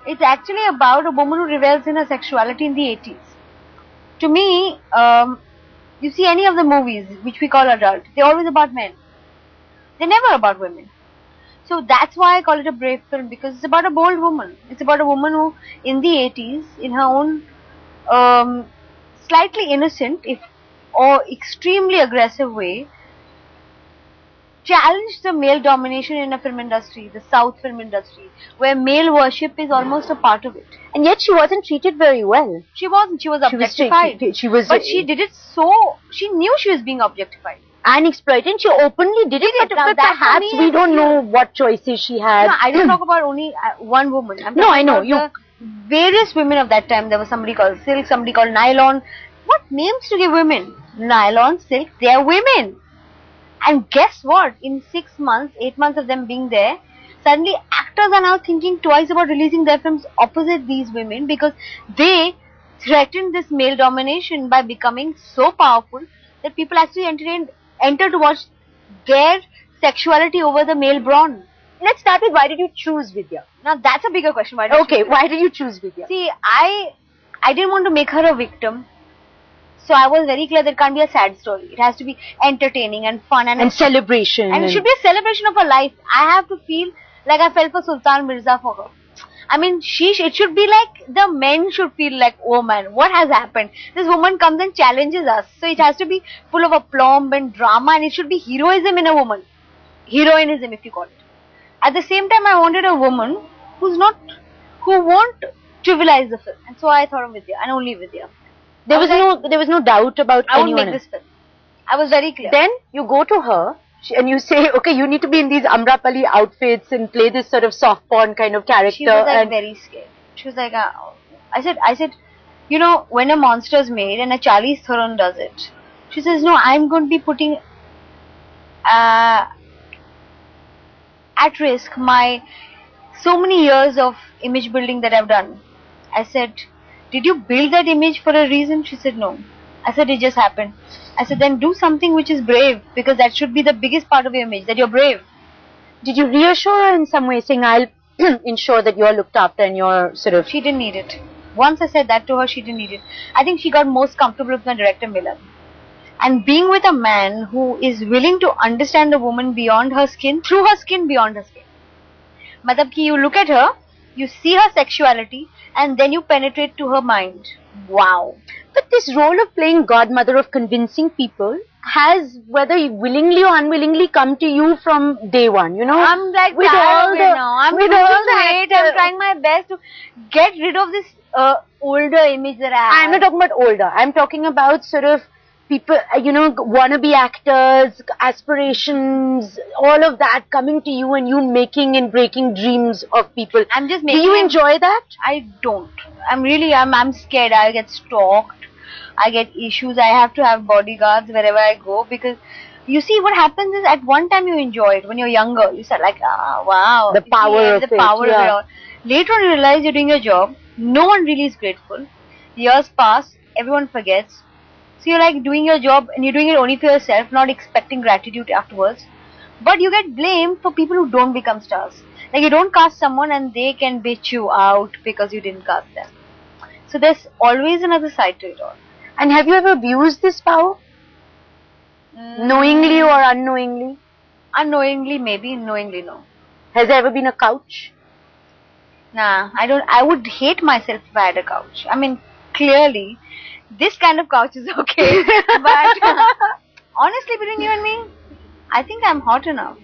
It's actually about a woman who revels in her sexuality in the 80s. To me, you see any of the movies which we call adult, they're always about men. They're never about women. So that's why I call it a brave film, because it's about a bold woman. It's about a woman who, in the 80s, in her own slightly innocent or extremely aggressive way, challenged the male domination in a film industry, the South film industry, where male worship is almost a part of it. And yet she wasn't treated very well. She wasn't. She was objectified. But she did it so... She knew she was being objectified. And exploited. She openly did it. But perhaps we don't know what choices she had. No, I don't talk about only one woman. No, I know. Various women of that time. There was somebody called Silk, somebody called Nylon. What names to give women? Nylon, Silk, they are women. And guess what? In 6 months, 8 months of them being there, suddenly actors are now thinking twice about releasing their films opposite these women, because they threatened this male domination by becoming so powerful that people actually enter to watch their sexuality over the male brawn. Let's start with, why did you choose Vidya? Now that's a bigger question. Why did you choose Vidya? See, I didn't want to make her a victim. So I was very clear that it can't be a sad story. It has to be entertaining and fun and celebration. And it should be a celebration of her life. I have to feel like I felt for Sultan Mirza for her. I mean, it should be like the men should feel like, oh man, what has happened? This woman comes and challenges us. So it has to be full of aplomb and drama, and it should be heroism in a woman. Heroinism, if you call it. At the same time, I wanted a woman who won't trivialize the film. And so I thought of Vidya, and only Vidya. There was no doubt about anyone. I won't make this film. I was very clear. Then you go to her and you say, okay, you need to be in these Amrapali outfits and play this sort of soft porn kind of character. She was like very scared. She was like, I said, you know, when a monster is made and a Charlize Theron does it, she says, no, I'm going to be putting at risk my so many years of image building that I've done. I said, did you build that image for a reason? She said, no. I said, it just happened. I said, then do something which is brave, because that should be the biggest part of your image, that you're brave. Did you reassure her in some way, saying, I'll ensure that you're looked after and you're sort of... She didn't need it. Once I said that to her, she didn't need it. I think she got most comfortable with my director, Milan. And being with a man who is willing to understand a woman beyond her skin, through her skin, beyond her skin. Matlab ki you look at her, you see her sexuality, and then you penetrate to her mind. Wow. But this role of playing godmother, of convincing people, has, whether willingly or unwillingly, come to you from day one, you know? I'm like with all the now. I'm with all the hate. I'm trying my best to get rid of this older image that I have. I'm not talking about older. I'm talking about sort of people, you know, wannabe actors, aspirations, all of that coming to you and you making and breaking dreams of people. I'm just making. Do you enjoy that? I don't. I'm scared. I get stalked. I get issues. I have to have bodyguards wherever I go, because you see what happens is at one time you enjoy it when you're younger. You start like, wow. The power of it. All. Later on you realize you're doing your job. No one really is grateful. Years pass. Everyone forgets. So you're like doing your job and you're doing it only for yourself, not expecting gratitude afterwards. But you get blamed for people who don't become stars. Like you don't cast someone and they can bitch you out because you didn't cast them. So there's always another side to it all. And have you ever abused this power? Knowingly or unknowingly? Unknowingly maybe, knowingly no. Has there ever been a couch? Nah, I don't. I would hate myself if I had a couch. I mean, clearly, this kind of couch is okay. But honestly, between you and me, I think I'm hot enough.